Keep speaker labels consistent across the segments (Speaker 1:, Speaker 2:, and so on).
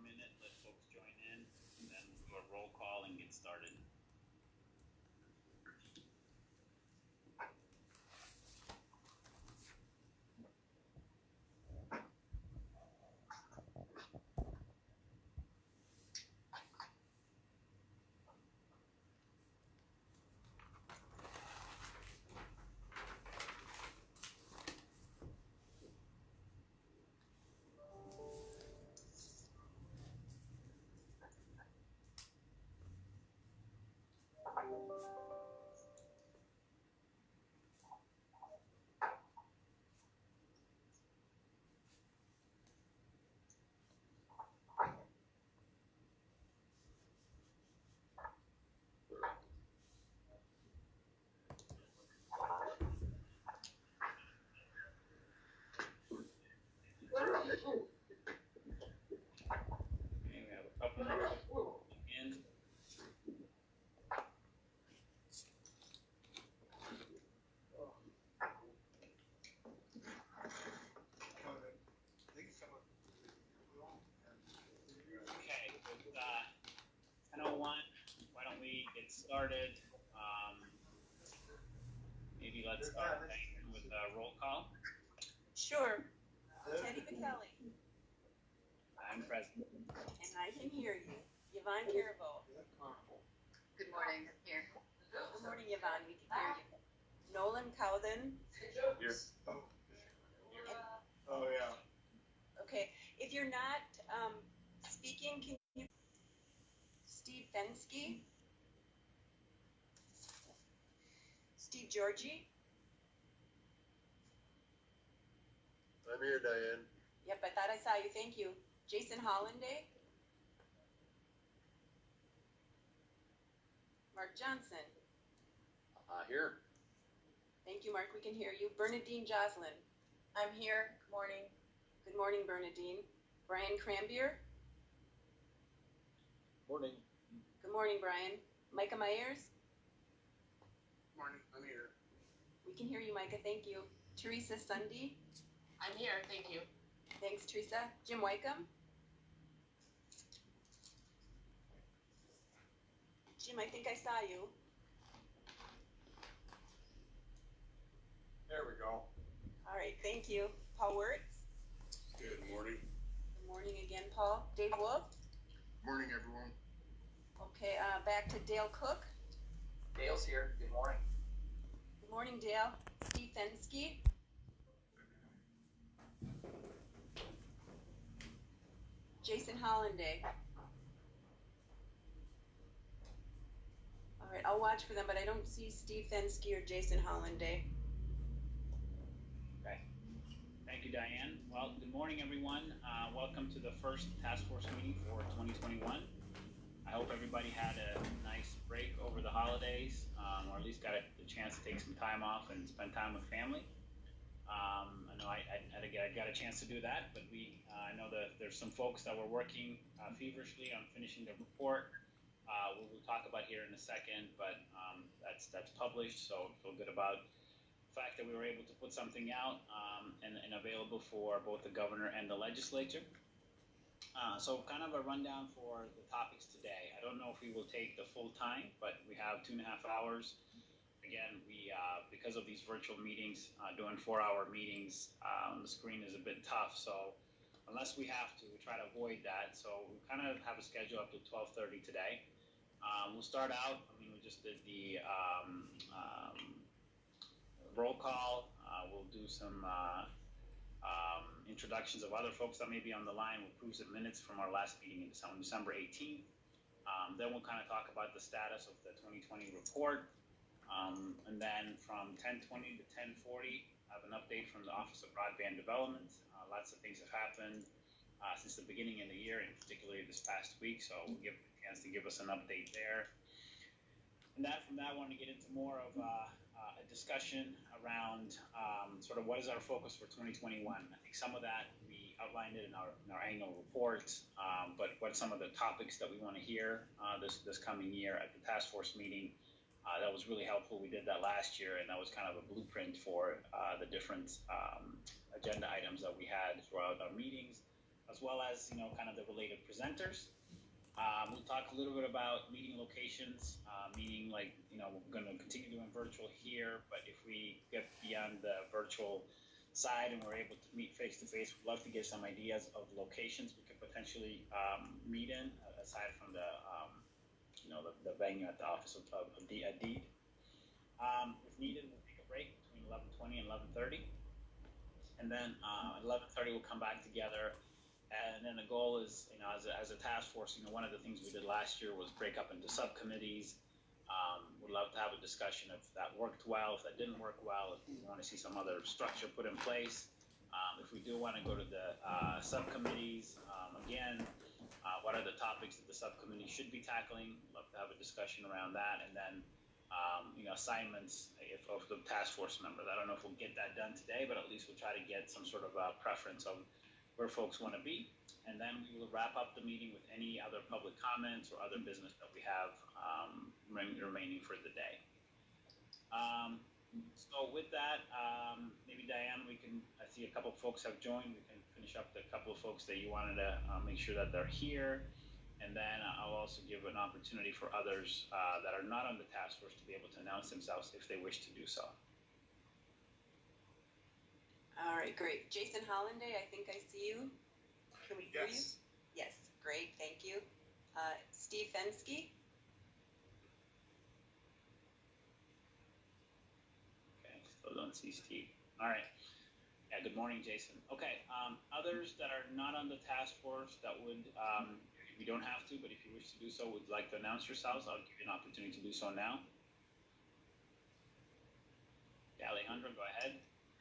Speaker 1: minute, let folks join in, and then we'll do a roll call and get started. Okay, we have a couple more in. Okay, with 10:01, why don't we get started? Maybe let's start with a roll call.
Speaker 2: Sure. Teddy McKelly.
Speaker 1: I'm present.
Speaker 2: And I can hear you. Yvonne Caraveau.
Speaker 3: Good morning, I'm here.
Speaker 2: Good morning, Yvonne. We can hear you. Nolan Cowden.
Speaker 4: Here. Oh, yeah.
Speaker 2: Okay. If you're not speaking, can you? Steve Fensky. Steve Georgie.
Speaker 4: I'm here, Diane.
Speaker 2: Yep, I thought I saw you. Thank you. Jason Hollanday. Mark Johnson.
Speaker 4: Here.
Speaker 2: Thank you, Mark. We can hear you. Bernadine Joslin.
Speaker 3: I'm here, good morning.
Speaker 2: Good morning, Bernadine. Brian Crambier.
Speaker 4: Morning.
Speaker 2: Good morning, Brian. Micah Myers.
Speaker 4: Morning, I'm here.
Speaker 2: We can hear you, Micah. Thank you. Teresa Sunday.
Speaker 3: I'm here, thank you.
Speaker 2: Thanks, Teresa. Jim Wycombe. Jim, I think I saw you.
Speaker 4: There we go.
Speaker 2: All right, thank you. Paul Wirtz.
Speaker 4: Good morning.
Speaker 2: Good morning again, Paul. Dave Wolf.
Speaker 4: Morning, everyone.
Speaker 2: Okay, back to Dale Cook.
Speaker 5: Dale's here. Good morning.
Speaker 2: Good morning, Dale. Steve Fensky. Jason Hollanday. All right, I'll watch for them, but I don't see Steve Fensky or Jason Hollanday.
Speaker 1: Okay. Thank you, Diane. Well, good morning, everyone. Welcome to the first task force meeting for 2021. I hope everybody had a nice break over the holidays, or at least got the chance to take some time off and spend time with family. I know I got a chance to do that, but I know that there's some folks that were working feverishly on finishing the report. We'll talk about here in a second, but that's published, so feel good about the fact that we were able to put something out and available for both the governor and the legislature. So kind of a rundown for the topics today. I don't know if we will take the full time, but we have 2.5 hours. Again, we because of these virtual meetings, doing 4-hour meetings on the screen is a bit tough. So unless we have to, we try to avoid that. So we kind of have a schedule up to 12:30 today. We'll start out. I mean, we just did the roll call. We'll do some introductions of other folks that may be on the line. We'll approve some minutes from our last meeting in December 18th. Then we'll kind of talk about the status of the 2020 report. And then from 10:20 to 10:40, I have an update from the Office of Broadband Development. Lots of things have happened since the beginning of the year, and particularly this past week. So we'll give a chance to give us an update there. And from that, I want to get into more of a discussion around sort of what is our focus for 2021. I think some of that we outlined it in our annual report, but what are some of the topics that we want to hear this coming year at the task force meeting? That was really helpful. We did that last year, and that was kind of a blueprint for the different agenda items that we had throughout our meetings. as well as, kind of the related presenters. We'll talk a little bit about meeting locations, meaning like, we're going to continue doing virtual here, but if we get beyond the virtual side and we're able to meet face to face, we'd love to get some ideas of locations we could potentially meet in, aside from the venue at the office of the Deed. If needed, we'll take a break between 11:20 and 11:30, and then 11:30 we'll come back together. And then the goal is, as a task force, one of the things we did last year was break up into subcommittees. We'd love to have a discussion if that worked well, if that didn't work well, if we want to see some other structure put in place. If we do want to go to the subcommittees, again, what are the topics that the subcommittee should be tackling? Love to have a discussion around that. And then, assignments of the task force members. I don't know if we'll get that done today, but at least we'll try to get some sort of preference of where folks want to be. And then we will wrap up the meeting with any other public comments or other business that we have remaining for the day. So with that, maybe Diane, I see a couple of folks have joined. We can finish up the couple of folks that you wanted to make sure that they're here. And then I'll also give an opportunity for others that are not on the task force to be able to announce themselves if they wish to do so.
Speaker 2: All right, great. Jason Hollanday, I think I see you. Can we hear you? Yes, great, thank you. Steve Fensky.
Speaker 1: Okay, still don't see Steve. All right. Yeah, good morning, Jason. Okay, others that are not on the task force that would, you don't have to, but if you wish to do so, would like to announce yourselves, I'll give you an opportunity to do so now. Yeah, Alejandro, go ahead.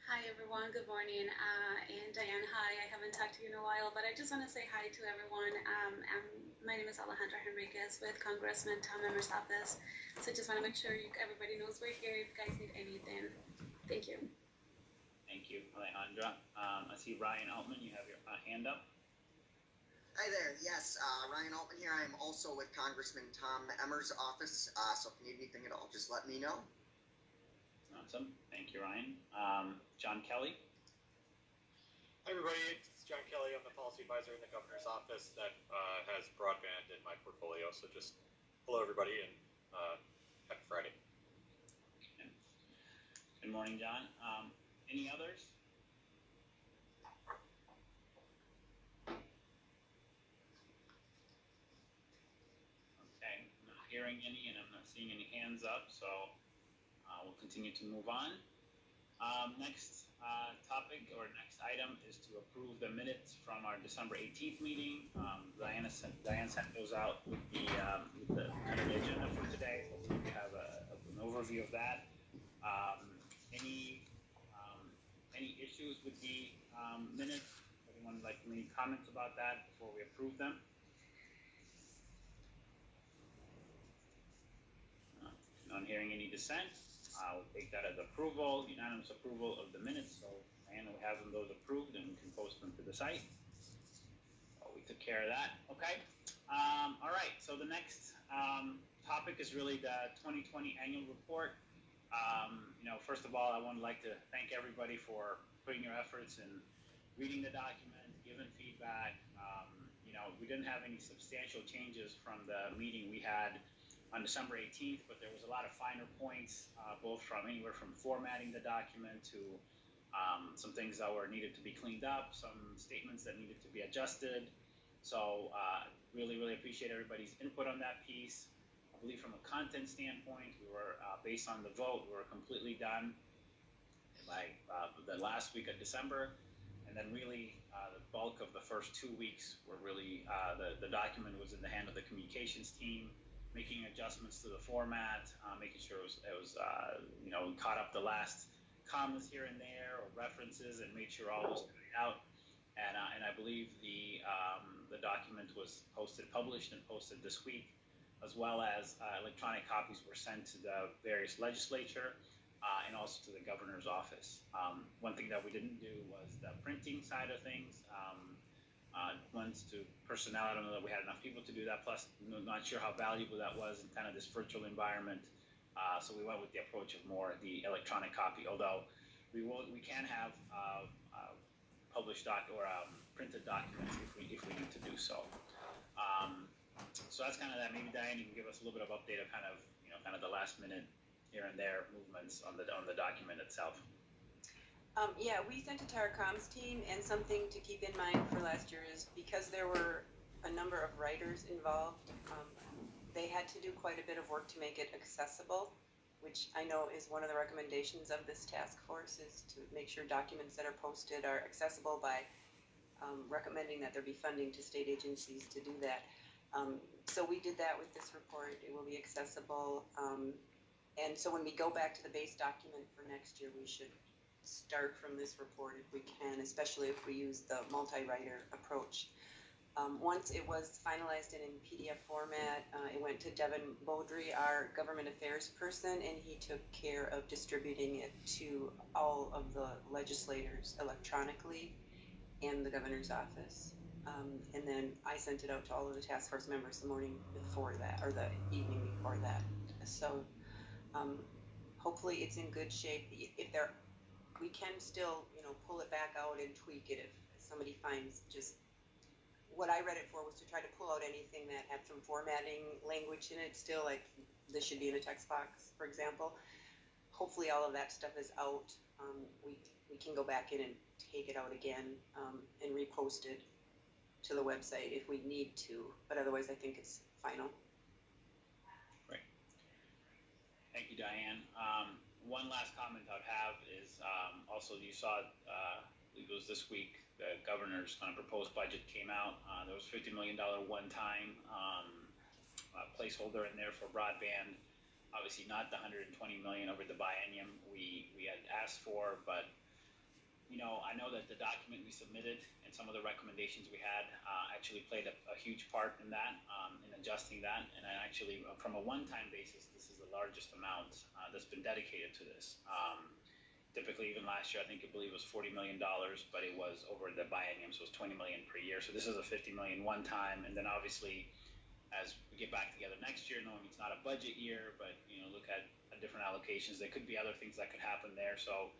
Speaker 6: Hi everyone, good morning. And Diane, hi, I haven't talked to you in a while, but I just want to say hi to everyone. My name is Alejandra Henriquez with Congressman Tom Emmer's office. So just want to make sure everybody knows we're here if you guys need anything. Thank you.
Speaker 1: Thank you, Alejandra. I see Ryan Altman, you have your hand up.
Speaker 7: Hi there, yes, Ryan Altman here. I am also with Congressman Tom Emmer's office, so if you need anything at all, just let me know.
Speaker 1: Awesome. Thank you, Ryan. John Kelly.
Speaker 8: Hi, everybody. It's John Kelly. I'm the policy advisor in the governor's office that has broadband in my portfolio. So just hello, everybody, and happy Friday.
Speaker 1: Okay. Good morning, John. Any others? Okay. I'm not hearing any, and I'm not seeing any hands up, so we'll continue to move on. Next topic or next item is to approve the minutes from our December 18th meeting. Diane sent those out with the kind of agenda for today. So we have an overview of that. Any issues with the minutes? Anyone like any comments about that before we approve them? Not hearing any dissent. We'll take that as approval, unanimous approval of the minutes. So, Diana, we have those approved and we can post them to the site. So we took care of that. Okay. All right. So the next topic is really the 2020 annual report. First of all, I would like to thank everybody for putting your efforts in reading the document, giving feedback. We didn't have any substantial changes from the meeting we had on December 18th, but there was a lot of finer points, both from anywhere from formatting the document to some things that were needed to be cleaned up, some statements that needed to be adjusted. So really, really appreciate everybody's input on that piece. I believe from a content standpoint, we were, based on the vote, we were completely done by the last week of December. And then really the bulk of the first 2 weeks were really, the document was in the hand of the communications team, making adjustments to the format, making sure it was we caught up the last commas here and there or references and made sure all was carried out. And I believe the document was published and posted this week, as well as electronic copies were sent to the various legislature and also to the governor's office. One thing that we didn't do was the printing side of things. Once to personnel, I don't know that we had enough people to do that. Plus, not sure how valuable that was in kind of this virtual environment. So we went with the approach of more the electronic copy. Although we can have published printed documents if we need to do so. So that's kind of that. Maybe Diane, you can give us a little bit of update of kind of the last minute here and there movements on the document itself.
Speaker 2: Yeah, we sent it to our comms team, and something to keep in mind for last year is because there were a number of writers involved, they had to do quite a bit of work to make it accessible, which I know is one of the recommendations of this task force, is to make sure documents that are posted are accessible by recommending that there be funding to state agencies to do that. So we did that with this report. It will be accessible. And so when we go back to the base document for next year, we should start from this report if we can, especially if we use the multi-writer approach. Once it was finalized and in PDF format, it went to Devin Beaudry, our government affairs person, and he took care of distributing it to all of the legislators electronically and the governor's office. And then I sent it out to all of the task force members the morning before that, or the evening before that. So hopefully it's in good shape. If there, we can still, pull it back out and tweak it if somebody finds just. What I read it for was to try to pull out anything that had some formatting language in it still, like this should be in a text box, for example. Hopefully all of that stuff is out. We can go back in and take it out again and repost it to the website if we need to, but otherwise I think it's final.
Speaker 1: Great. Thank you, Diane. One last comment I'd have is also you saw, I believe it was this week, the governor's kind of proposed budget came out. There was $50 million one-time placeholder in there for broadband. Obviously not the $120 million over the biennium we had asked for, but I know that the document we submitted and some of the recommendations we had actually played a huge part in that, in adjusting that. And I actually, from a one-time basis, this is the largest amount that's been dedicated to this. Typically, even last year, I believe it was $40 million, but it was over the biennium, so it was $20 million per year. So this is a $50 million one time, and then obviously, as we get back together next year, knowing it's not a budget year, but look at different allocations, there could be other things that could happen there. So,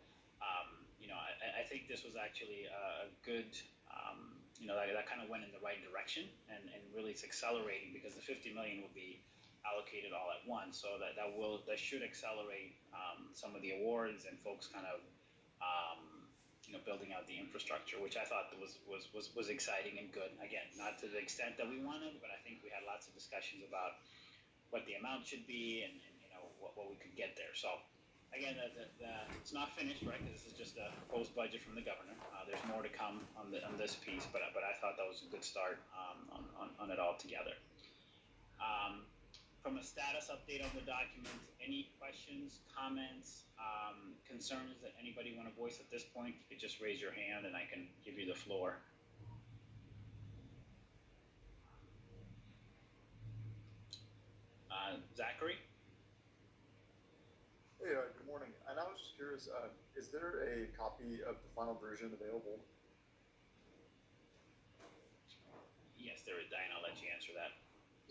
Speaker 1: I think this was actually a good, that kind of went in the right direction, and really it's accelerating because the $50 million will be allocated all at once, so that should accelerate some of the awards and folks kind of building out the infrastructure, which I thought was exciting and good. Again, not to the extent that we wanted, but I think we had lots of discussions about what the amount should be and what we could get there. So again, it's not finished, right? Because this is just a proposed budget from the governor. There's more to come on this piece, but I thought that was a good start on it all together. From a status update on the document, any questions, comments, concerns that anybody want to voice at this point? You could just raise your hand and I can give you the floor. Zachary?
Speaker 9: Hey, good morning. And I was just curious, is there a copy of the final version available?
Speaker 1: Yes, there is. Diane, I'll let you answer that.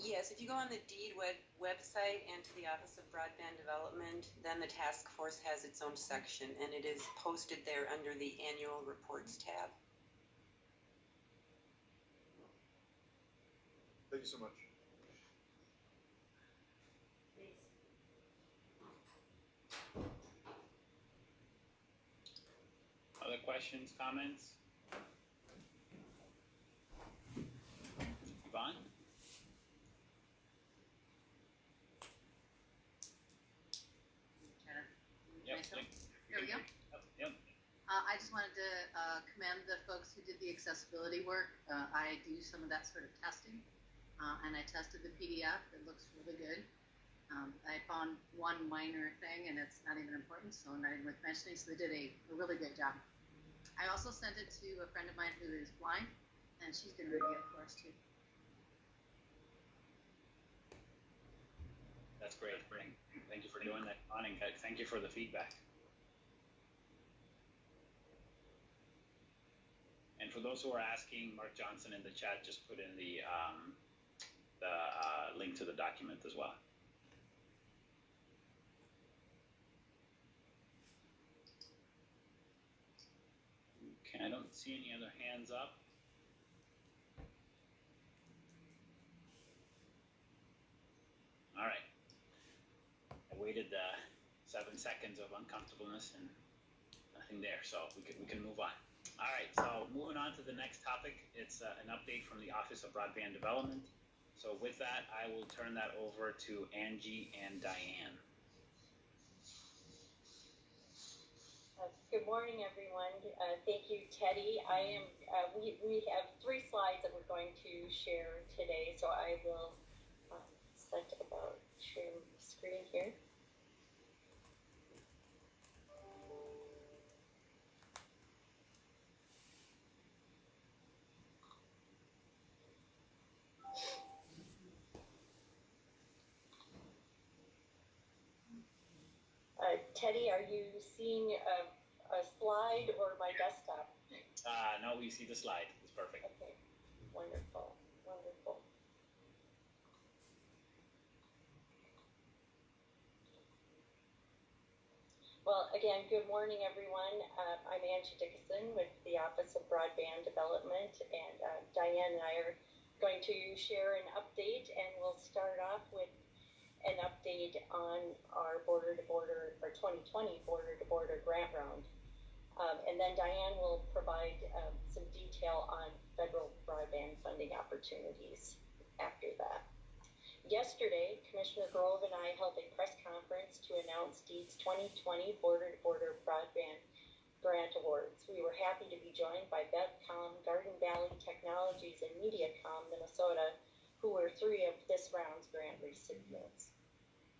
Speaker 2: Yes, if you go on the DEED website and to the Office of Broadband Development, then the task force has its own section, and it is posted there under the Annual Reports tab.
Speaker 9: Thank you so much.
Speaker 1: Other questions, comments? Yvonne? Yep.
Speaker 3: There we go.
Speaker 1: Yep.
Speaker 3: I just wanted to commend the folks who did the accessibility work. I do some of that sort of testing, and I tested the PDF. It looks really good. I found one minor thing, and it's not even important, so I'm not even worth mentioning. So they did a really good job. I also sent it to a friend of mine who is blind, and she's been reading it for us too.
Speaker 1: That's great. Thank you for doing that, and thank you for the feedback. And for those who are asking, Mark Johnson in the chat just put in the link to the document as well. Okay, I don't see any other hands up. waited 7 seconds of uncomfortableness and nothing there, so we can move on. All right, so moving on to the next topic, it's an update from the Office of Broadband Development. So with that, I will turn that over to Angie and Diane.
Speaker 10: Good morning, everyone. Thank you, Teddy. We have 3 slides that we're going to share today, so I will set about sharing the screen here. Teddy, are you seeing a slide or my desktop?
Speaker 1: No, we see the slide. It's perfect.
Speaker 10: Okay, wonderful, wonderful. Well, again, good morning, everyone. I'm Angie Dickinson with the Office of Broadband Development, and Diane and I are going to share an update, and we'll start off with an update on our border-to-border, or 2020 border-to-border grant round. And then Diane will provide some detail on federal broadband funding opportunities after that. Yesterday, Commissioner Grove and I held a press conference to announce DEED's 2020 border-to-border broadband grant awards. We were happy to be joined by BevCom, Garden Valley Technologies, and MediaCom Minnesota, who were 3 of this round's grant recipients,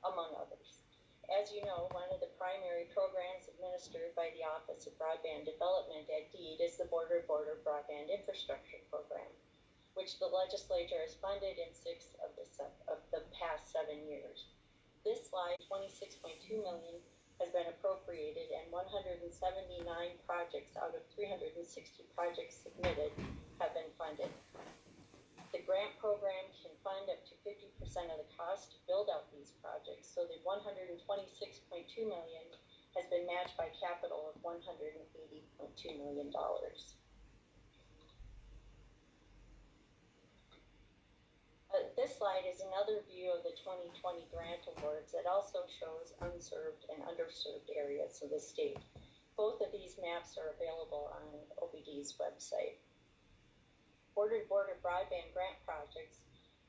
Speaker 10: among others. As you know, one of the primary programs administered by the Office of Broadband Development at DEED is the Border-to-Border Broadband Infrastructure Program, which the legislature has funded in 6 of the past 7 years. This slide, $26.2 million, has been appropriated, and 179 projects out of 360 projects submitted have been funded. The grant program can fund up to 50% of the cost to build out these projects, so the $126.2 million has been matched by capital of $180.2 million. This slide is another view of the 2020 grant awards that also shows unserved and underserved areas of the state. Both of these maps are available on OBD's website. Border-to-border broadband grant projects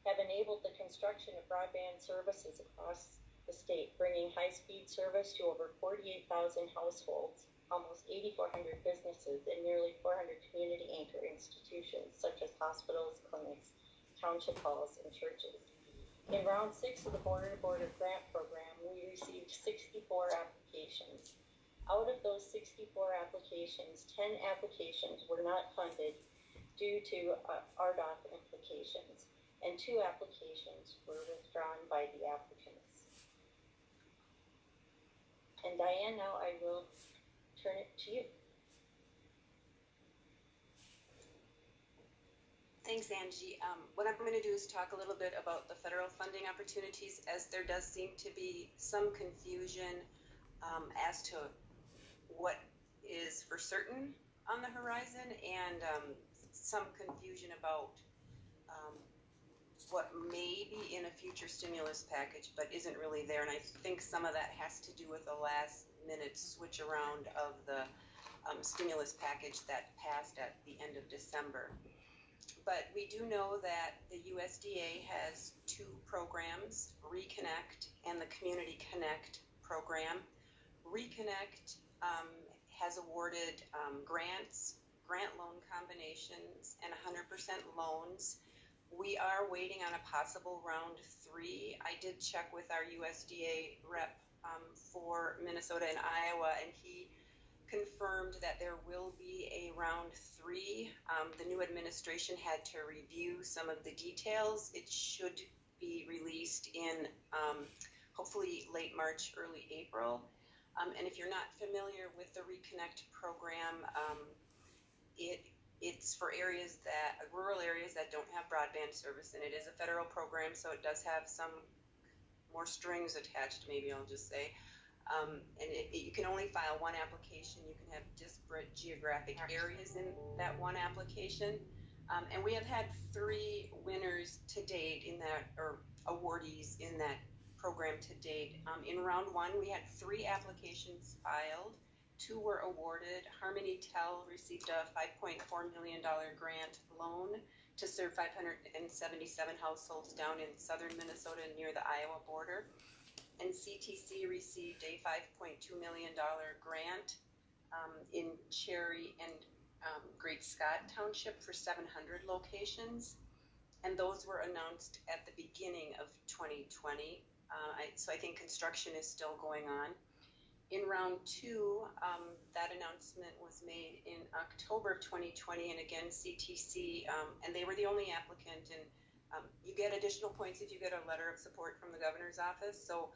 Speaker 10: have enabled the construction of broadband services across the state, bringing high-speed service to over 48,000 households, almost 8,400 businesses, and nearly 400 community anchor institutions such as hospitals, clinics, township halls, and churches. In round 6 of the border-to-border grant program, we received 64 applications. Out of those 64 applications, 10 applications were not funded due to RDOF implications, and 2 applications were withdrawn by the applicants. And Diane, now I will turn it to you.
Speaker 2: Thanks, Angie. What I'm going to do is talk a little bit about the federal funding opportunities, as there does seem to be some confusion as to what is for certain on the horizon, and some confusion about what may be in a future stimulus package but isn't really there. And I think some of that has to do with the last minute switch around of the stimulus package that passed at the end of December. But we do know that the USDA has 2 programs, Reconnect and the Community Connect program. Reconnect has awarded grants, grant loan combinations, and 100% loans. We are waiting on a possible round 3. I did check with our USDA rep for Minnesota and Iowa, and he confirmed that there will be a round 3. The new administration had to review some of the details. It should be released in hopefully late March, early April. And if you're not familiar with the Reconnect program, it's for rural areas that don't have broadband service, and it is a federal program, so it does have some more strings attached, maybe I'll just say. And you can only file 1 application. You can have disparate geographic areas in that 1 application. And we have had 3 winners to date in that, or awardees in that program to date. In round one, we had 3 applications filed. 2 were awarded. Harmony Tel received a $5.4 million grant loan to serve 577 households down in southern Minnesota near the Iowa border. And CTC received a $5.2 million grant in Cherry and Great Scott Township for 700 locations. And those were announced at the beginning of 2020. So I think construction is still going on. In round 2, that announcement was made in October of 2020, and again, CTC, and they were the only applicant, and you get additional points if you get a letter of support from the governor's office. So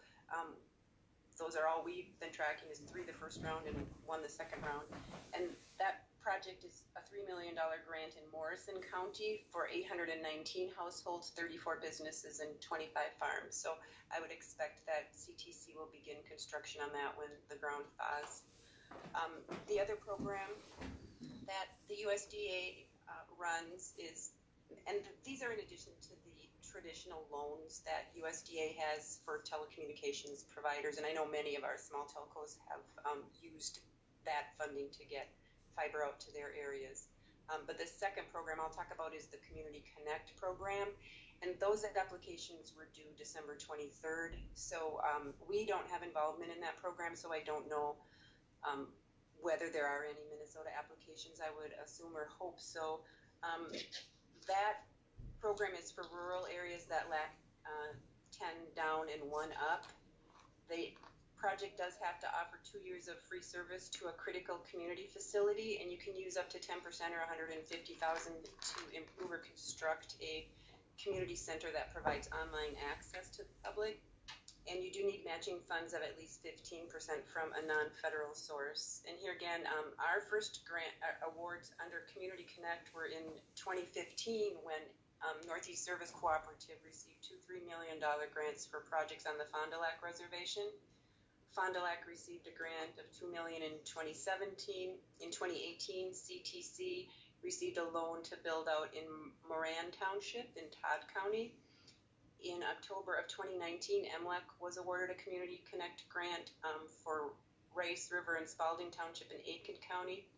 Speaker 2: those are all we've been tracking is 3 the first round and 1 the second round. And that project is a $3 million grant in Morrison County for 819 households, 34 businesses, and 25 farms. So I would expect that CTC will begin construction on that when the ground thaws. The other program that the USDA runs is, and these are in addition to the traditional loans that USDA has for telecommunications providers, and I know many of our small telcos have used that funding to get fiber out to their areas. But the second program I'll talk about is the Community Connect program, and those applications were due December 23rd. So we don't have involvement in that program, so I don't know whether there are any Minnesota applications. I would assume or hope so. That program is for rural areas that lack 10 down and 1 up. The project does have to offer 2 years of free service to a critical community facility, and you can use up to 10% or $150,000 to improve or construct a community center that provides online access to the public. And you do need matching funds of at least 15% from a non-federal source. And here again, our first grant awards under Community Connect were in 2015 when Northeast Service Cooperative received 2 $3 million grants for projects on the Fond du Lac Reservation. Fond du Lac received a grant of $2 million in 2017. In 2018, CTC received a loan to build out in Moran Township in Todd County. In October of 2019, MLEC was awarded a Community Connect grant for Rice River and Spalding Township in Aitkin County.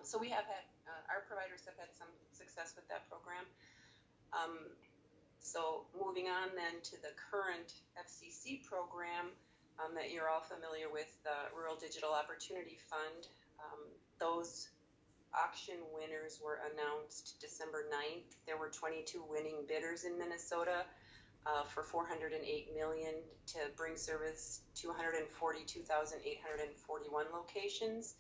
Speaker 2: So we have had, our providers have had some success with that program. So moving on then to the current FCC program that you're all familiar with, the Rural Digital Opportunity Fund. Those auction winners were announced December 9th. There were 22 winning bidders in Minnesota for $408 million to bring service to 142,841 locations.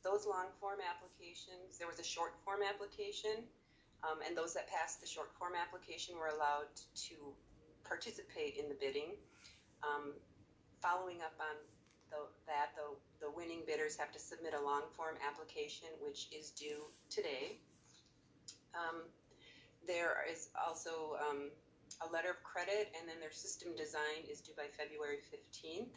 Speaker 2: Those long form applications, there was a short form application, and those that passed the short form application were allowed to participate in the bidding. Following up on the winning bidders have to submit a long form application, which is due today. There is also a letter of credit, and then their system design is due by February 15th.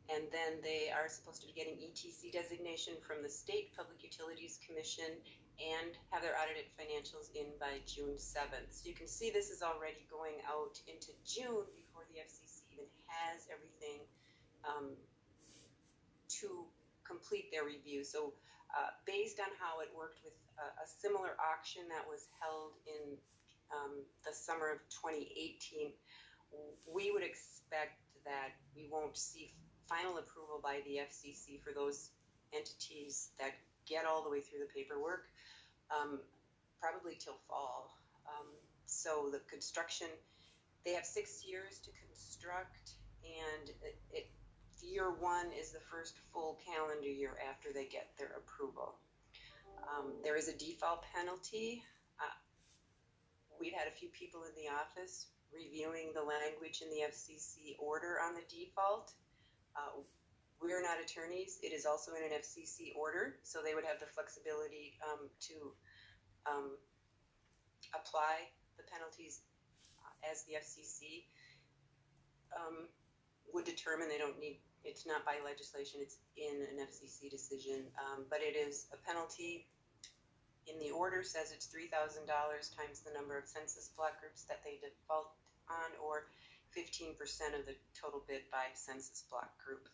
Speaker 2: And then they are supposed to be getting ETC designation from the State Public Utilities Commission and have their audited financials in by June 7th. So you can see this is already going out into June before the FCC even has everything to complete their review. So based on how it worked with a similar auction that was held in the summer of 2018, we would expect that we won't see final approval by the FCC for those entities that get all the way through the paperwork, probably till fall. So the construction, they have 6 years to construct, and year 1 is the first full calendar year after they get their approval. There is a default penalty. We've had a few people in the office reviewing the language in the FCC order on the default. We're not attorneys. It is also in an FCC order, so they would have the flexibility to apply the penalties as the FCC would determine. They don't need, it's not by legislation, it's in an FCC decision, but it is a penalty. In the order says it's $3,000 times the number of census block groups that they default on, or 15% of the total bid by census block group.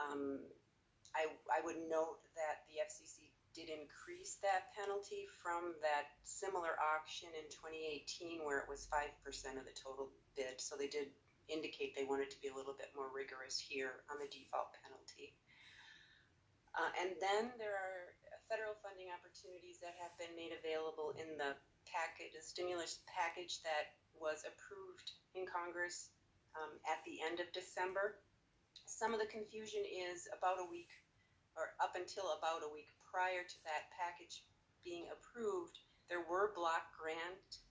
Speaker 2: I would note that the FCC did increase that penalty from that similar auction in 2018 where it was 5% of the total bid. So they did indicate they wanted to be a little bit more rigorous here on the default penalty. And then there are federal funding opportunities that have been made available in the package, the stimulus package that was approved in Congress at the end of December. Some of the confusion is about a week or up until about a week prior to that package being approved, there were block grants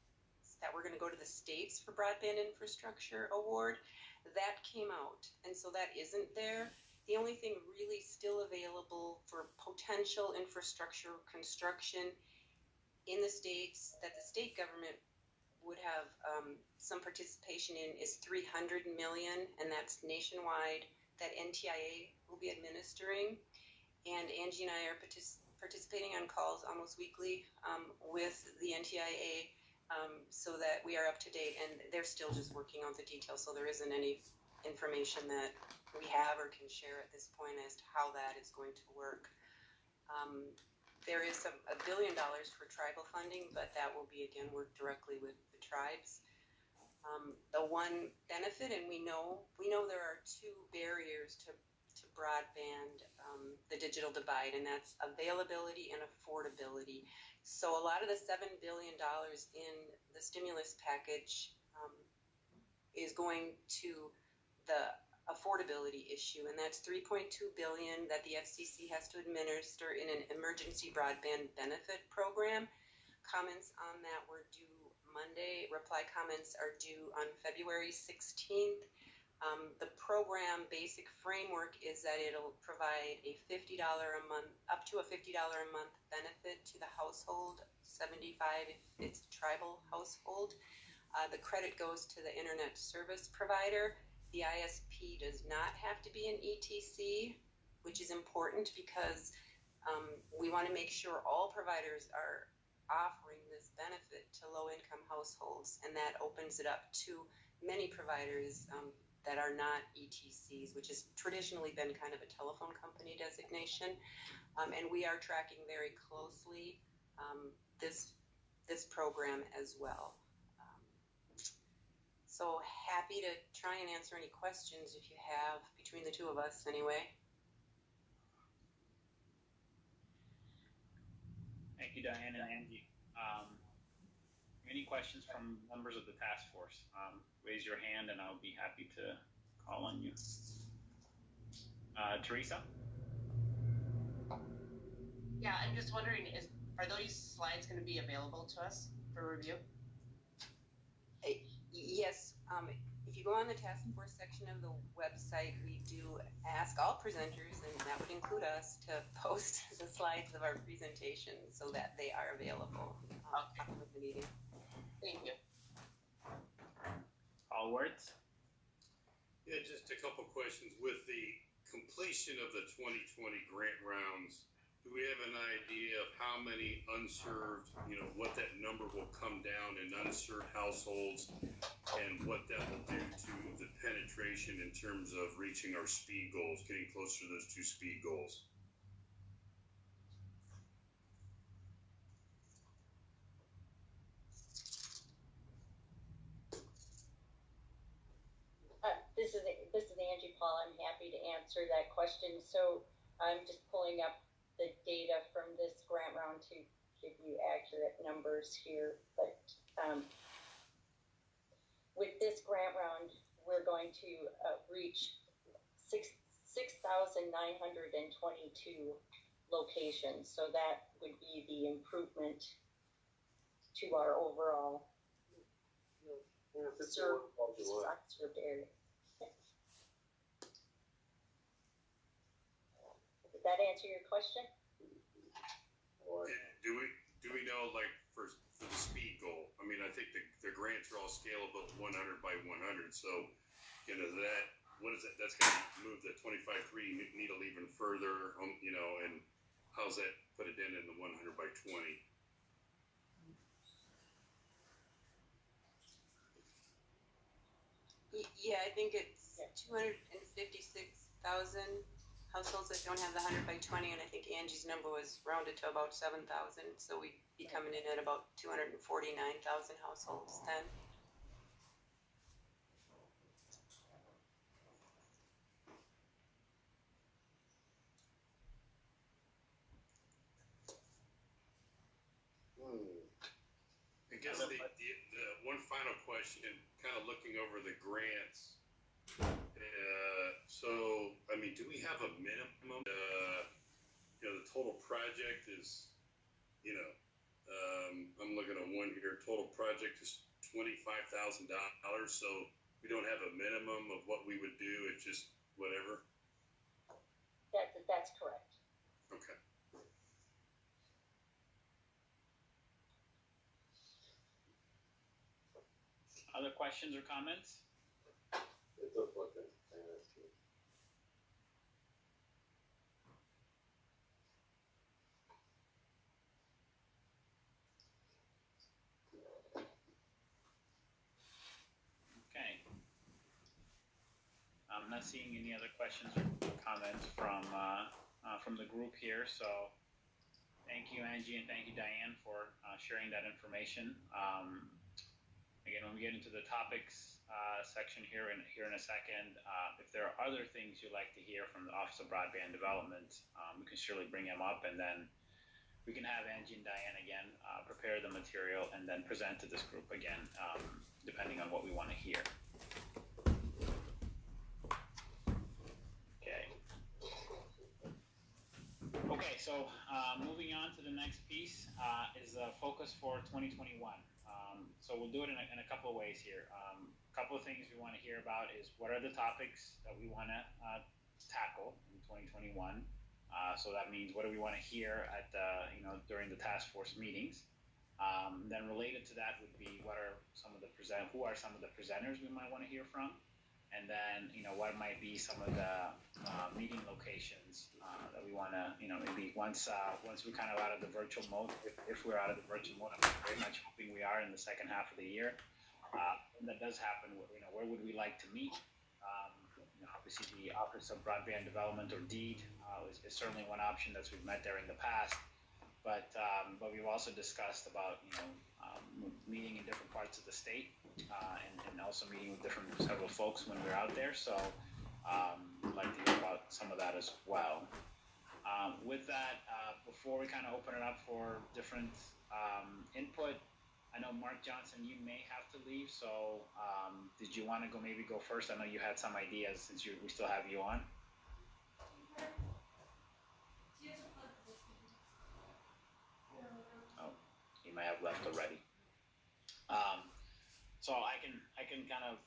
Speaker 2: that were going to go to the states for broadband infrastructure award. That came out, and so that isn't there. The only thing really still available for potential infrastructure construction in the states that the state government would have some participation in is $300 million, and that's nationwide, that NTIA will be administering. And Angie and I are participating on calls almost weekly with the NTIA so that we are up to date, and they're still just working on the details, so there isn't any information that we have or can share at this point as to how that is going to work. There is $1 billion for tribal funding, but that will be, again, worked directly with the tribes. The one benefit, and we know there are two barriers to broadband, the digital divide, and that's availability and affordability. So a lot of the $7 billion in the stimulus package is going to the affordability issue, and that's $3.2 billion that the FCC has to administer in an emergency broadband benefit program. Comments on that were due Monday. Reply comments are due on February 16th. The program basic framework is that it'll provide a $50 a month, up to a $50 a month benefit to the household, 75 if it's a tribal household. The credit goes to the internet service provider. The ISP does not have to be an ETC, which is important because we want to make sure all providers are offering this benefit to low-income households, and that opens it up to many providers that are not ETCs, which has traditionally been kind of a telephone company designation, and we are tracking very closely this program as well. So happy to try and answer any questions if you have, between the two of us anyway.
Speaker 1: Thank you, Diane and Angie. Any questions from members of the task force? Raise your hand and I'll be happy to call on you. Teresa?
Speaker 11: Yeah, I'm just wondering, are those slides going to be available to us for review?
Speaker 2: Yes. If you go on the task force section of the website, we do ask all presenters, and that would include us, to post the slides of our presentation so that they are available after the meeting.
Speaker 11: Thank you.
Speaker 1: All words?
Speaker 12: Yeah, just a couple questions. With the completion of the 2020 grant rounds, do we have an idea of how many unserved, what that number will come down in unserved households and what that will do to the penetration in terms of reaching our speed goals, getting closer to those two speed goals?
Speaker 10: This is Angie Paul. I'm happy to answer that question. So I'm just pulling up the data from this grant round to give you accurate numbers here. But with this grant round, we're going to reach 6,922 locations. So that would be the improvement to our overall served area. Did that answer your question?
Speaker 12: Do we know, like, for the speed goal? I mean, I think the grants are all scalable 100 by 100. So, that's going to move the 25.3 needle even further, and how's that put it in the 100 by 20?
Speaker 2: I think it's 256,000 households that don't have the 100 by 20, and I think Angie's number was rounded to about 7,000, so we'd be coming in at about 249,000 households then.
Speaker 12: I guess the one final question, kind of looking over the grants. So, I mean, do we have a minimum? The total project is, I'm looking at one here. Total project is $25,000. So we don't have a minimum of what we would do. It's just whatever.
Speaker 10: That's correct.
Speaker 12: Okay.
Speaker 1: Other questions or comments?
Speaker 9: It's a flippant fantasy.
Speaker 1: Okay. I'm not seeing any other questions or comments from the group here, so thank you, Angie, and thank you, Diane, for sharing that information. Again, when we get into the topics section here in a second, if there are other things you'd like to hear from the Office of Broadband Development, we can surely bring them up, and then we can have Angie and Diane again prepare the material and then present to this group again, depending on what we want to hear. Okay, so moving on to the next piece is a focus for 2021. So we'll do it in a couple of ways here. A couple of things we want to hear about is what are the topics that we want to tackle in 2021. So that means what do we want to hear at during the task force meetings. Then related to that would be who are some of the presenters we might want to hear from. And then, what might be some of the meeting locations that we want to, maybe once we're kind of out of the virtual mode, if we're out of the virtual mode, I'm very much hoping we are in the second half of the year. When that does happen, where would we like to meet? Obviously, the Office of Broadband Development, or DEED, is certainly one option that we've met there in the past. But we've also discussed about, meeting in different parts of the state and also meeting with several folks when we're out there. So I'd like to hear about some of that as well. With that, before we kind of open it up for different input, I know Mark Johnson, you may have to leave. So did you want to maybe go first? I know you had some ideas since we still have you on. Oh, he may have left already. So I can kind of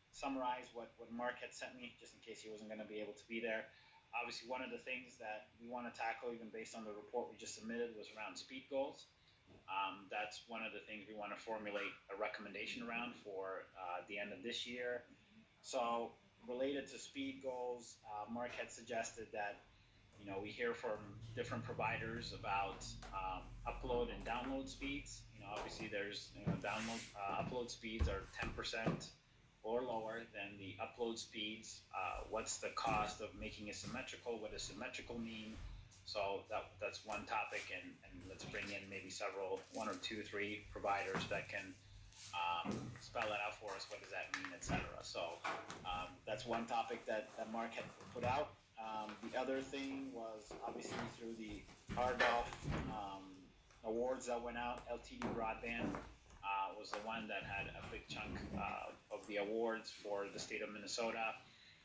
Speaker 1: summarize what Mark had sent me, just in case he wasn't going to be able to be there. Obviously, one of the things that we want to tackle, even based on the report we just submitted, was around speed goals. That's one of the things we want to formulate a recommendation around for the end of this year. So related to speed goals, Mark had suggested that we hear from different providers about upload and download speeds. Obviously there's upload speeds are 10% or lower than the upload speeds. What's the cost of making it symmetrical? What does symmetrical mean? So that's one topic, and let's bring in maybe one or two, three providers that can spell that out for us. What does that mean, etc. So that's one topic that Mark had put out. The other thing was obviously through the RDolph awards that went out. LTD Broadband was the one that had a big chunk of the awards for the state of Minnesota.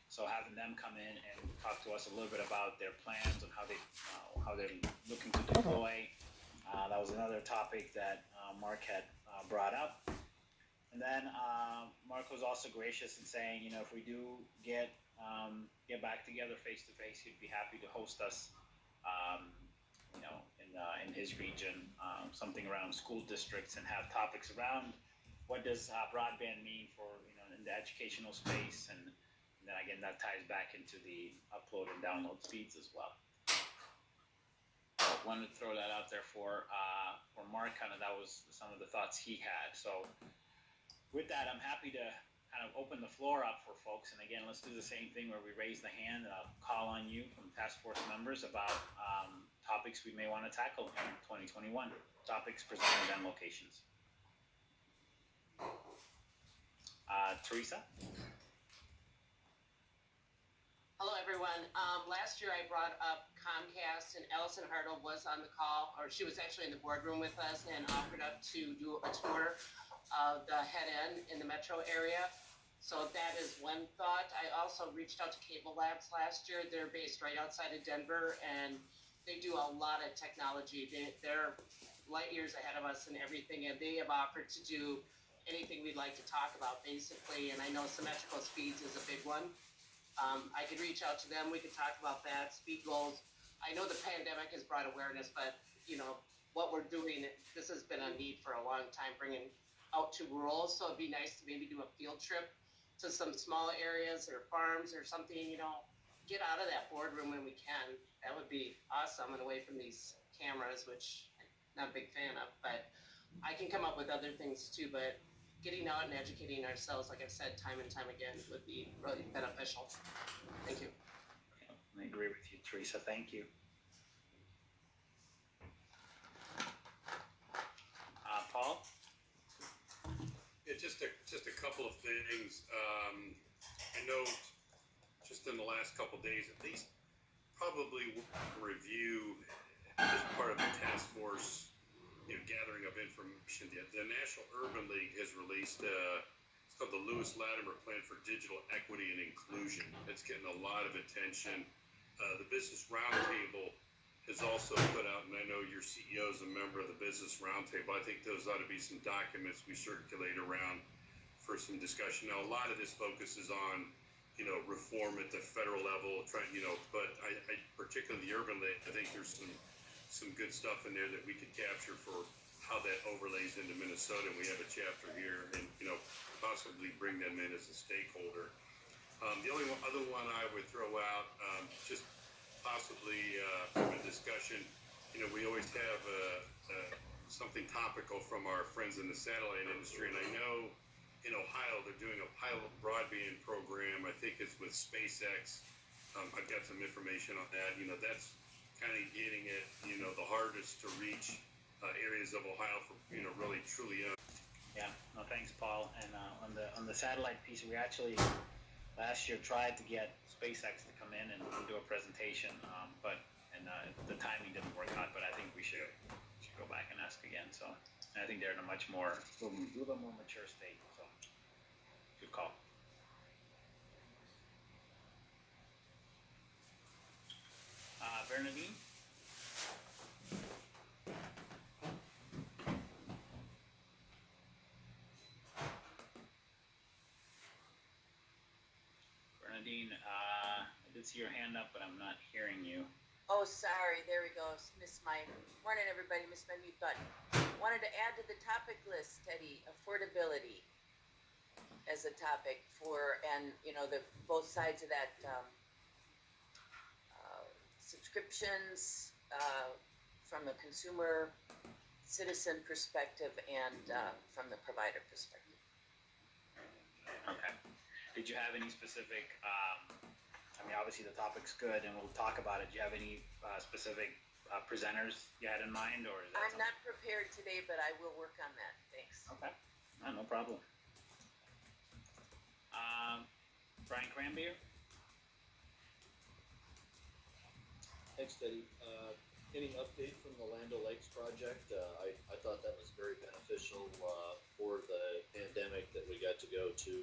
Speaker 1: So having them come in and talk to us a little bit about their plans and how they're looking to deploy. That was another topic that Mark had brought up. And then Mark was also gracious in saying, if we do get back together face to face, he'd be happy to host us, in his region, something around school districts, and have topics around what does broadband mean for in the educational space, and then again that ties back into the upload and download speeds as well. So I wanted to throw that out there for Mark. Kind of that was some of the thoughts he had. So with that, I'm happy to kind of open the floor up for folks. And again, let's do the same thing where we raise the hand and I'll call on you from task force members about topics we may want to tackle in 2021. Topics presented on locations. Teresa?
Speaker 11: Hello, everyone. Last year I brought up Comcast, and Allison Hartle was on the call, or she was actually in the boardroom with us and offered up to do a tour of the head end in the metro area. So that is one thought. I also reached out to Cable Labs last year. They're based right outside of Denver, and they do a lot of technology. They're light years ahead of us and everything, and they have offered to do anything we'd like to talk about, basically. And I know symmetrical speeds is a big one. I could reach out to them. We could talk about that. Speed goals. I know the pandemic has brought awareness, but, you know, what we're doing, this has been a need for a long time, bringing out to rural. So it'd be nice to maybe do a field trip to some small areas or farms or something, you know, get out of that boardroom when we can. That would be awesome, and away from these cameras, which I'm not a big fan of. But I can come up with other things too, but getting out and educating ourselves, like I've said time and time again, would be really beneficial. Thank you.
Speaker 1: I agree with you, Teresa. Thank you. Paul?
Speaker 12: Yeah, just a couple of things. I know just in the last couple of days, at least, probably review as part of the task force, gathering of information. The National Urban League has released it's called the Lewis Latimer Plan for Digital Equity and Inclusion. It's getting a lot of attention. The Business Roundtable has also put out, and I know your CEO is a member of the Business Roundtable. I think those ought to be some documents we circulate around for some discussion. Now, a lot of this focuses on, reform at the federal level, but I particularly the Urban League, I think there's some good stuff in there that we could capture for how that overlays into Minnesota. And we have a chapter here, and possibly bring them in as a stakeholder. The only other one I would throw out, just possibly from a discussion, we always have something topical from our friends in the satellite industry, and I know in Ohio they're doing a pilot broadband program. I think it's with SpaceX. I've got some information on that. That's kind of getting at the hardest to reach areas of Ohio for really truly.
Speaker 1: Yeah. No, thanks, Paul. And on the satellite piece, we actually last year tried to get SpaceX to come in and do a presentation, but the timing didn't work out. But I think we should go back and ask again. So and I think they're in a much more a little more mature state. So good call. Bernadine? Bernadine, I did see your hand up, but I'm not hearing you.
Speaker 13: Oh, sorry. There we go. Morning, everybody. Missed my mute button. Wanted to add to the topic list, Teddy, affordability as a topic and the both sides of that. Subscriptions from a consumer citizen perspective and from the provider perspective.
Speaker 1: Okay. Did you have any specific, obviously the topic's good and we'll talk about it. Do you have any specific presenters you had in mind? Or is that
Speaker 13: I'm not prepared today, but I will work on that. Thanks.
Speaker 1: Okay. No problem. Brian Cranbeer?
Speaker 14: Thanks, Teddy. Any update from the Land O'Lakes project? I thought that was very beneficial for the pandemic that we got to go to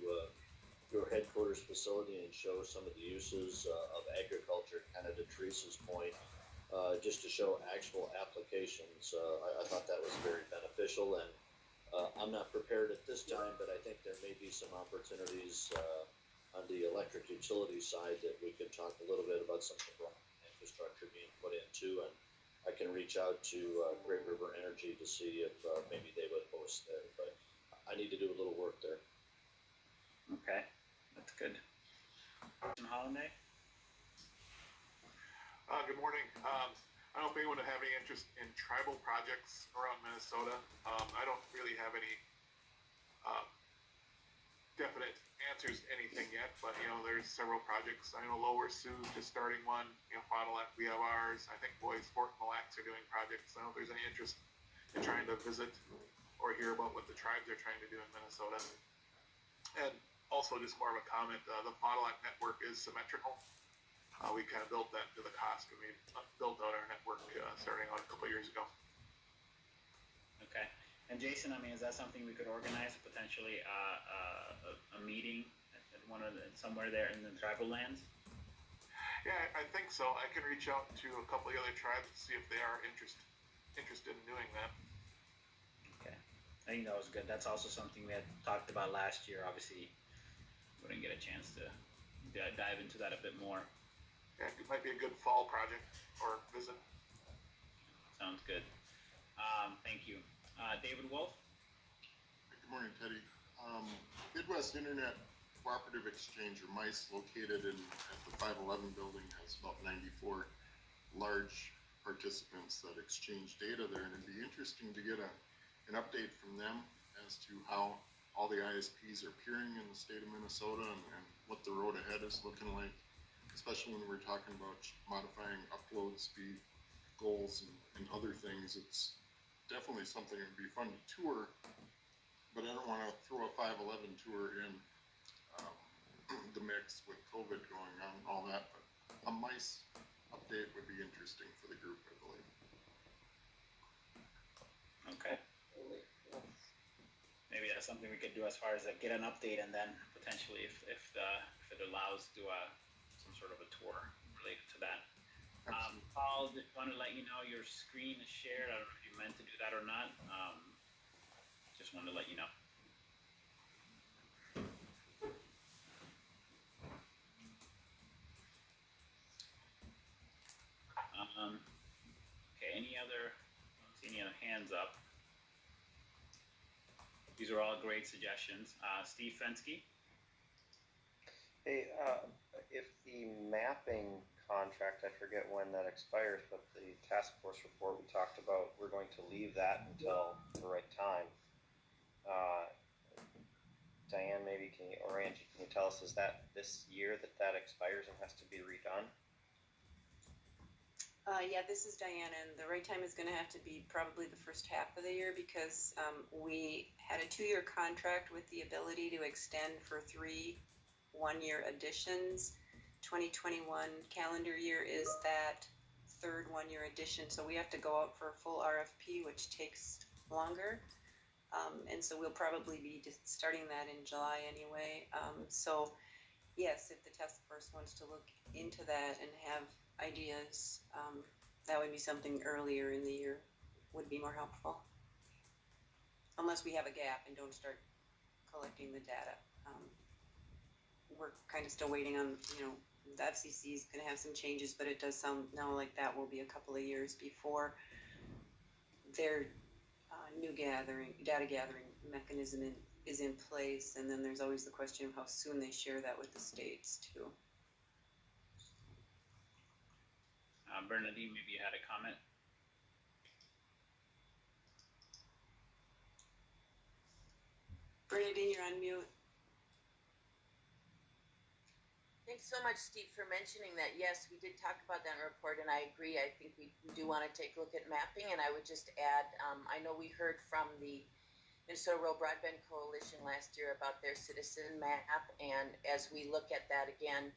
Speaker 14: your headquarters facility and show some of the uses of agriculture, kind of to Teresa's point, just to show actual applications. I thought that was very beneficial, and I'm not prepared at this time, but I think there may be some opportunities on the electric utility side that we could talk a little bit about some of the infrastructure being put into, and I can reach out to Great River Energy to see if maybe they would host there, but I need to do a little work there.
Speaker 1: Okay, that's good. Holiday?
Speaker 15: Good morning. I don't know if anyone would have any interest in tribal projects around Minnesota. I don't really have any definite answers anything yet, but there's several projects. I know Lower Sioux just starting one. Fond du Lac, we have ours. I think Boys Fort and Mille Lacs are doing projects. I don't know if there's any interest in trying to visit or hear about what the tribes are trying to do in Minnesota. And also, just more of a comment, the Fond du Lac network is symmetrical. We kind of built that to the cost when we built out our network starting out a couple of years ago.
Speaker 1: Okay. And Jason, I mean, is that something we could organize, potentially a meeting at somewhere there in the tribal lands?
Speaker 15: Yeah, I think so. I can reach out to a couple of the other tribes to see if they are interested in doing that.
Speaker 1: Okay. I think that was good. That's also something we had talked about last year. Obviously, we didn't get a chance to dive into that a bit more.
Speaker 15: Yeah, it might be a good fall project or visit.
Speaker 1: Sounds good. Thank you. David Wolf?
Speaker 16: Good morning, Teddy. Midwest Internet Cooperative Exchange, or MICE, located at the 511 building, has about 94 large participants that exchange data there, and it'd be interesting to get an update from them as to how all the ISPs are appearing in the state of Minnesota and what the road ahead is looking like, especially when we're talking about modifying upload speed goals and other things. It's definitely something that would be fun to tour, but I don't want to throw a 511 tour in the mix with COVID going on and all that, but a MICE update would be interesting for the group, I believe.
Speaker 1: Okay. Maybe that's something we could do as far as get an update, and then potentially, if it allows, do some sort of a tour related to that. Paul, just want to let you know your screen is shared. I don't know if you meant to do that or not. Just wanted to let you know. Okay, I don't see any other hands up. These are all great suggestions. Steve Fensky?
Speaker 17: Hey, if the mapping contract, I forget when that expires, but the task force report we talked about, we're going to leave that until the right time. Diane, maybe or Angie, can you tell us, is that this year that expires and has to be redone?
Speaker 2: Yeah, this is Diane, and the right time is going to have to be probably the first half of the year, because we had a 2-year contract with the ability to extend for 3 one-year additions. 2021 calendar year is that third one-year addition, so we have to go out for a full RFP, which takes longer. And so we'll probably be just starting that in July anyway. So yes, if the task force wants to look into that and have ideas, that would be something earlier in the year would be more helpful. Unless we have a gap and don't start collecting the data. We're kind of still waiting on, the FCC is going to have some changes, but it does sound now like that will be a couple of years before their new data gathering mechanism is in place. And then there's always the question of how soon they share that with the states too.
Speaker 1: Bernadine, maybe you had a comment?
Speaker 2: Bernadine, you're on mute.
Speaker 13: Thanks so much, Steve, for mentioning that. Yes, we did talk about that in the report, and I agree. I think we do want to take a look at mapping, and I would just add, I know we heard from the Minnesota Rural Broadband Coalition last year about their citizen map, and as we look at that again,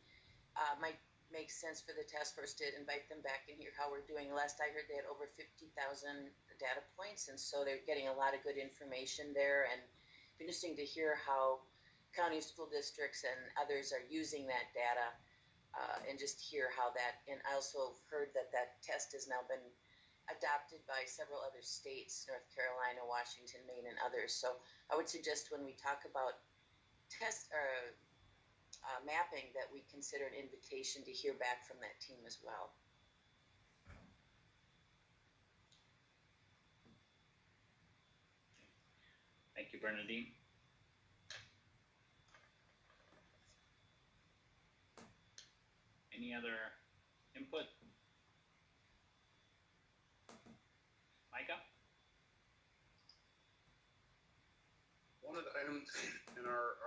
Speaker 13: might make sense for the task force to invite them back and hear how we're doing. Last I heard, they had over 50,000 data points, and so they're getting a lot of good information there, and it's interesting to hear how county school districts and others are using that data, and just hear how that, and I also heard that test has now been adopted by several other states, North Carolina, Washington, Maine, and others. So I would suggest when we talk about mapping that we consider an invitation to hear back from that team as well.
Speaker 1: Thank you, Bernadine. Any other input? Micah?
Speaker 12: One of the items in our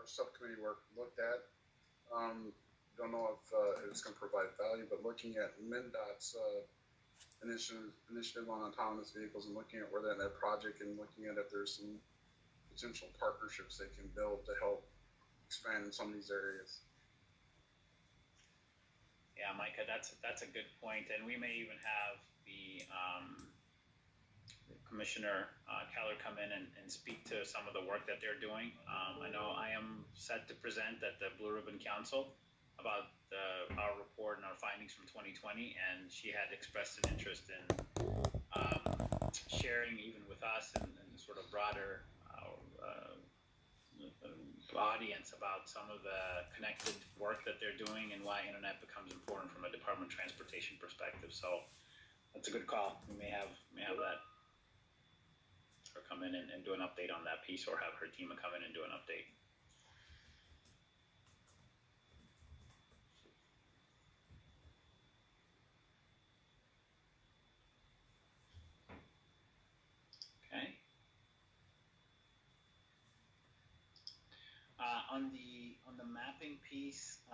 Speaker 4: subcommittee work looked at. Don't know if it's going to provide value, but looking at MnDOT's initiative on autonomous vehicles and looking at where they're in that project and looking at if there's some potential partnerships they can build to help expand in some of these areas.
Speaker 1: Yeah, Micah, that's a good point, and we may even have the Commissioner Keller come in and speak to some of the work that they're doing. I know I am set to present at the Blue Ribbon Council about our report and our findings from 2020, and she had expressed an interest in sharing even with us and sort of broader audience about some of the connected work that they're doing and why internet becomes important from a Department of Transportation perspective. So that's a good call. We may have that, or come in and do an update on that piece, or have her team come in and do an update. Okay. On the mapping piece,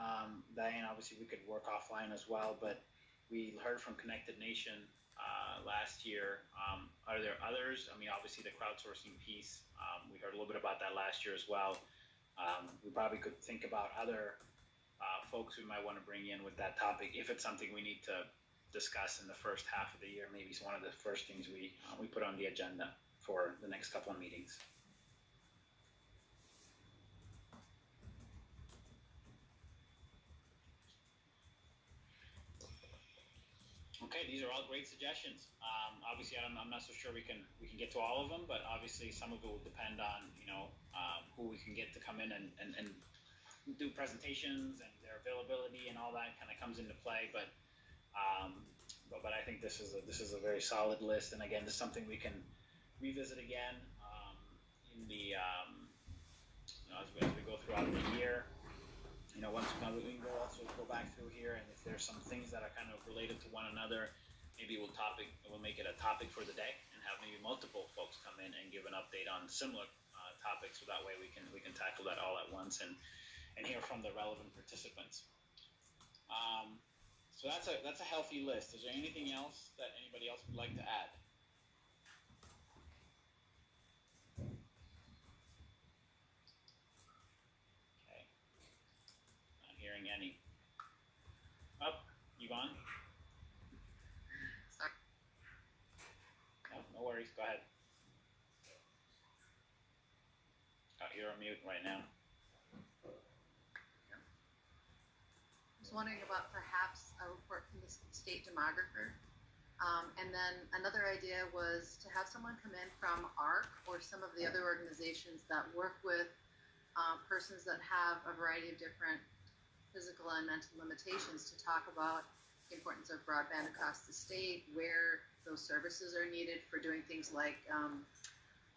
Speaker 1: Diane, obviously we could work offline as well, but we heard from Connected Nation last year. Are there others? I mean, obviously the crowdsourcing piece, we heard a little bit about that last year as well. We probably could think about other folks we might want to bring in with that topic if it's something we need to discuss in the first half of the year. Maybe it's one of the first things we put on the agenda for the next couple of meetings. Okay, these are all great suggestions. Obviously, I'm not so sure we can get to all of them, but obviously some of it will depend on who we can get to come in and do presentations, and their availability and all that kind of comes into play. But I think this is a very solid list, and again, this is something we can revisit again in the as we go throughout the year. Once we can also go back through here, and if there's some things that are kind of related to one another, maybe we'll make it a topic for the day and have maybe multiple folks come in and give an update on similar topics, so that way we can tackle that all at once and hear from the relevant participants. So that's a healthy list. Is there anything else that anybody else would like to add? Hearing any. Oh, you gone?
Speaker 3: Sorry.
Speaker 1: No worries. Go ahead. You're on mute right now.
Speaker 3: I was wondering about perhaps a report from the state demographer. And then another idea was to have someone come in from ARC or some of the other organizations that work with persons that have a variety of different physical and mental limitations, to talk about the importance of broadband across the state, where those services are needed for doing things like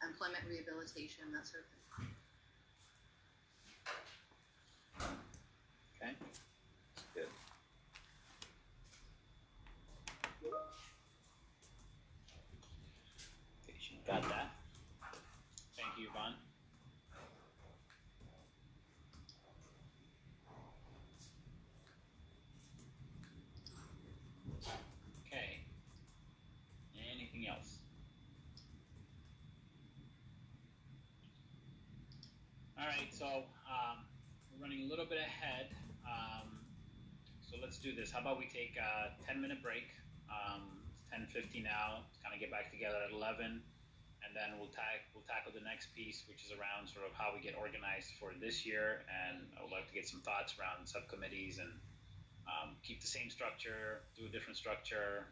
Speaker 3: employment rehabilitation, that sort of thing.
Speaker 1: Okay, good. Got that. Thank you, Yvonne. Okay. Anything else? All right, so we're running a little bit ahead. So let's do this. How about we take a 10-minute break? It's 10:50 now. Let's kind of get back together at 11, and then we'll tackle the next piece, which is around sort of how we get organized for this year. And I would like to get some thoughts around subcommittees and keep the same structure, do a different structure,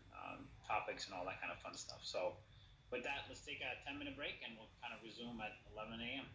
Speaker 1: topics, and all that kind of fun stuff. So with that, let's take a 10-minute break, and we'll kind of resume at 11 a.m.